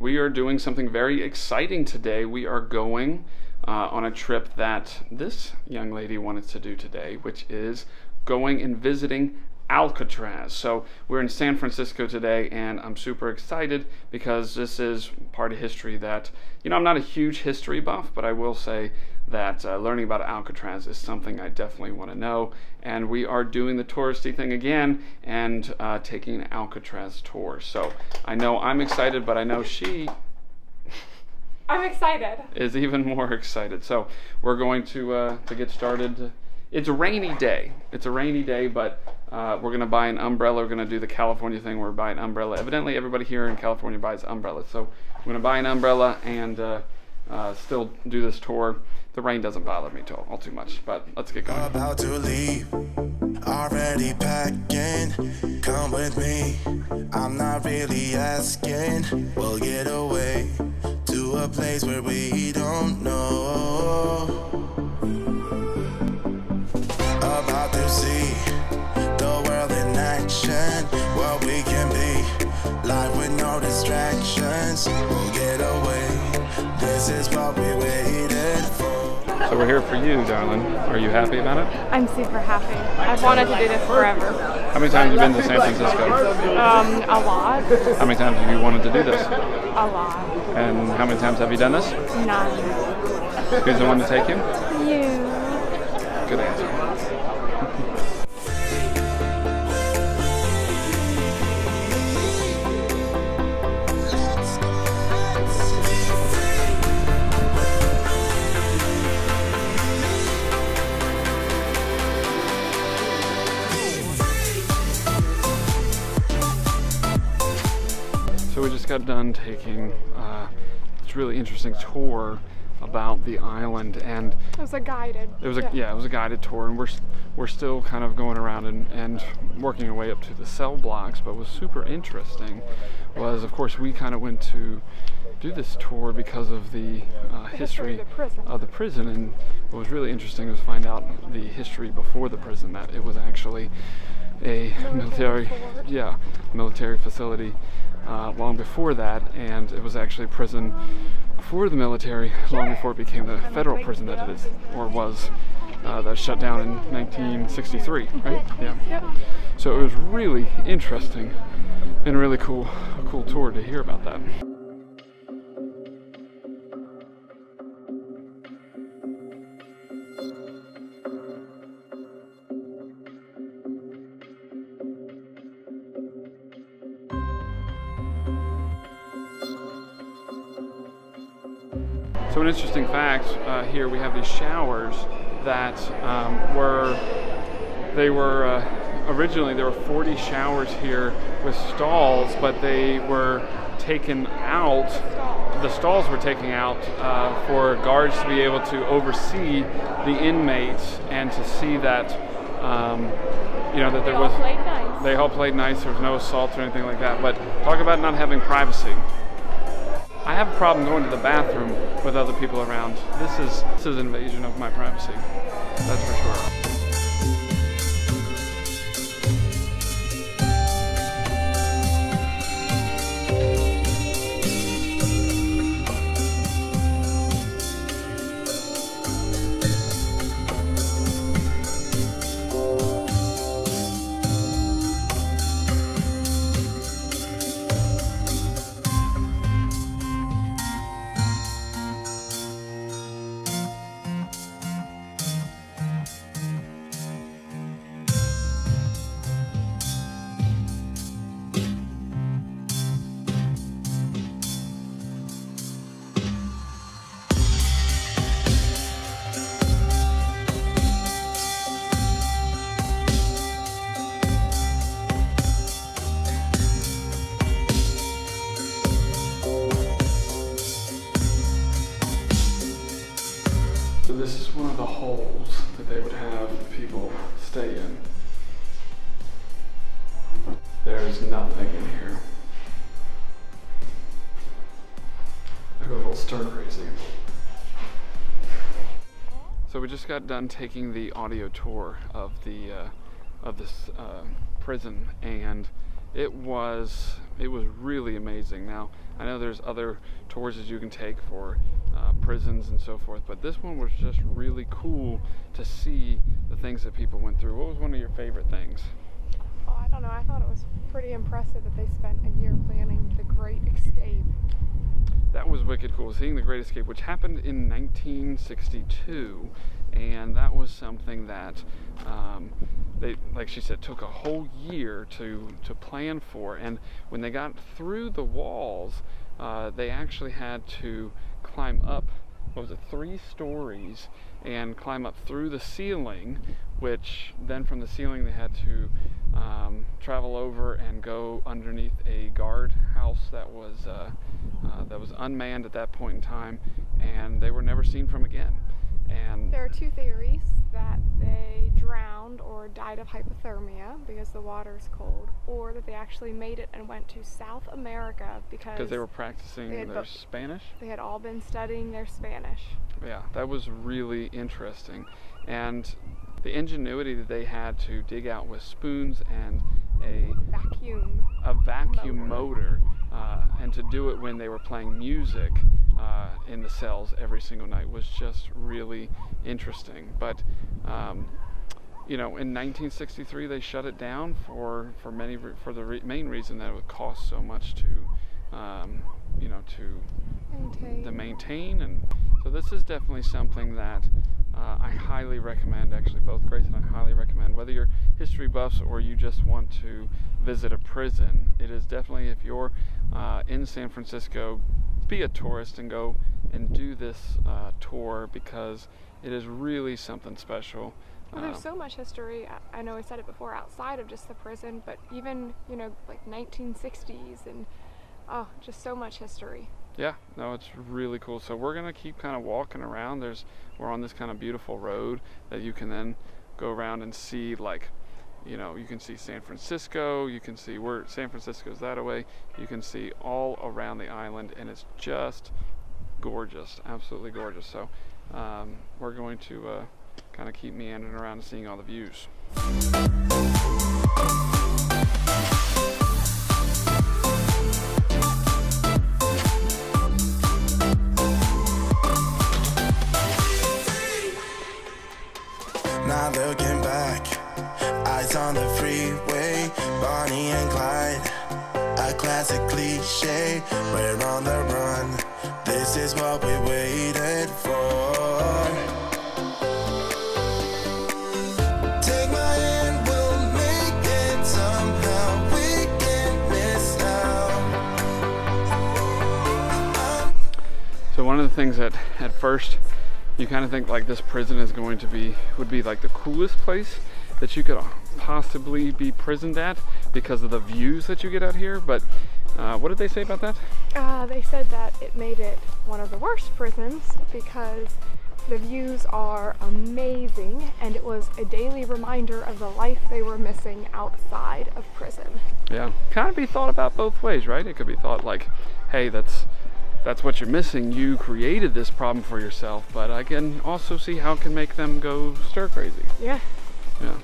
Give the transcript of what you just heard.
we are doing something very exciting today. We are going on a trip that this young lady wanted to do today, which is going and visiting Alcatraz. So we're in San Francisco today, and I'm super excited because this is part of history that, I'm not a huge history buff, but I will say that learning about Alcatraz is something I definitely want to know. And we are doing the touristy thing again and taking an Alcatraz tour. So I know I'm excited, but I know I'm excited. Is even more excited. So we're going to get started. It's a rainy day. It's a rainy day, but we're going to buy an umbrella. We're going to do the California thing where we buy an umbrella. Evidently, everybody here in California buys umbrellas. So we're going to buy an umbrella and still do this tour. The rain doesn't bother me all too much, but let's get going. About to leave, already packing. Come with me, I'm not really asking. We'll get away to a place where we don't know. About to see the world in action, what we can be, life with no distractions. We'll get away, this is what we waited for. So we're here for you, darling. Are you happy about it? I'm super happy. I've wanted to do this forever. How many times have you been to San Francisco? A lot. How many times have you wanted to do this? A lot. And how many times have you done this? None. Who's the one to take you? You. Good answer. So we just got done taking this really interesting tour about the island, and It was a guided. it was a guided tour, and we're still kind of going around and working our way up to the cell blocks. But what was super interesting was, of course, we kind of went to do this tour because of the history of the prison, and what was really interesting was find out the history before the prison, that it was actually a military facility long before that, and it was actually a prison for the military long before it became the federal prison that it is, or was, that shut down in 1963, right? Yeah. Yep. So it was really interesting and really a cool tour to hear about that. So an interesting fact, here we have these showers that originally there were 40 showers here with stalls, but they were taken out. The stalls were taken out for guards to be able to oversee the inmates and to see that, that there was. They all played nice. There was no assault or anything like that. But talk about not having privacy. I have a problem going to the bathroom with other people around. This is an invasion of my privacy. That's for sure. So this is one of the holes that they would have people stay in. There's nothing in here. I go a little stir crazy. So we just got done taking the audio tour of the of this prison, and it was really amazing. Now, I know there's other tours that you can take for prisons and so forth, but this one was just really cool to see the things that people went through. What was one of your favorite things? Oh, I don't know. I thought it was pretty impressive that they spent a year planning the Great Escape. That was wicked cool, seeing the Great Escape, which happened in 1962, and that was something that they, like she said, took a whole year to plan for. And when they got through the walls, they actually had to climb up, what was it, 3 stories, and climb up through the ceiling, which then from the ceiling they had to travel over and go underneath a guard house that was unmanned at that point in time, and they were never seen from again. And There are 2 theories: that they drowned or died of hypothermia because the water is cold, or that they actually made it and went to South America because they were practicing their Spanish. They had all been studying their Spanish. Yeah, that was really interesting. And the ingenuity that they had to dig out with spoons and a vacuum motor, and to do it when they were playing music in the cells every single night was just really interesting. But you know, in 1963 they shut it down for the main reason that it would cost so much to you know, to maintain. And so this is definitely something that I highly recommend. Actually, both Grace and I highly recommend, whether you're history buffs or you just want to visit a prison. It is definitely, if you're in San Francisco, be a tourist and go and do this tour, because it is really something special. Well, there's so much history. I know I said it before, outside of just the prison, but even, you know, like 1960s and just so much history. Yeah, no, it's really cool. So we're gonna keep kind of walking around. We're on this kind of beautiful road that you can then go around and see, like, you know, you can see San Francisco, you can see where San Francisco's that way, you can see all around the island, and it's just gorgeous, absolutely gorgeous. So we're going to kind of keep meandering around and seeing all the views. Not looking back, eyes on the freeway, Bonnie and Clyde, a classic cliche, we're on the run, this is what we waited for. Take my hand, we'll make it somehow, we can't miss out. So one of the things that at first you kind of think like this prison is would be like the coolest place that you could possibly be prisoned at because of the views that you get out here. But what did they say about that? They said that it made it one of the worst prisons because the views are amazing, and it was a daily reminder of the life they were missing outside of prison. Yeah, kind of be thought about both ways, right? It could be thought like, hey, that's what you're missing. You created this problem for yourself. But I can also see how it can make them go stir crazy. Yeah. Yeah.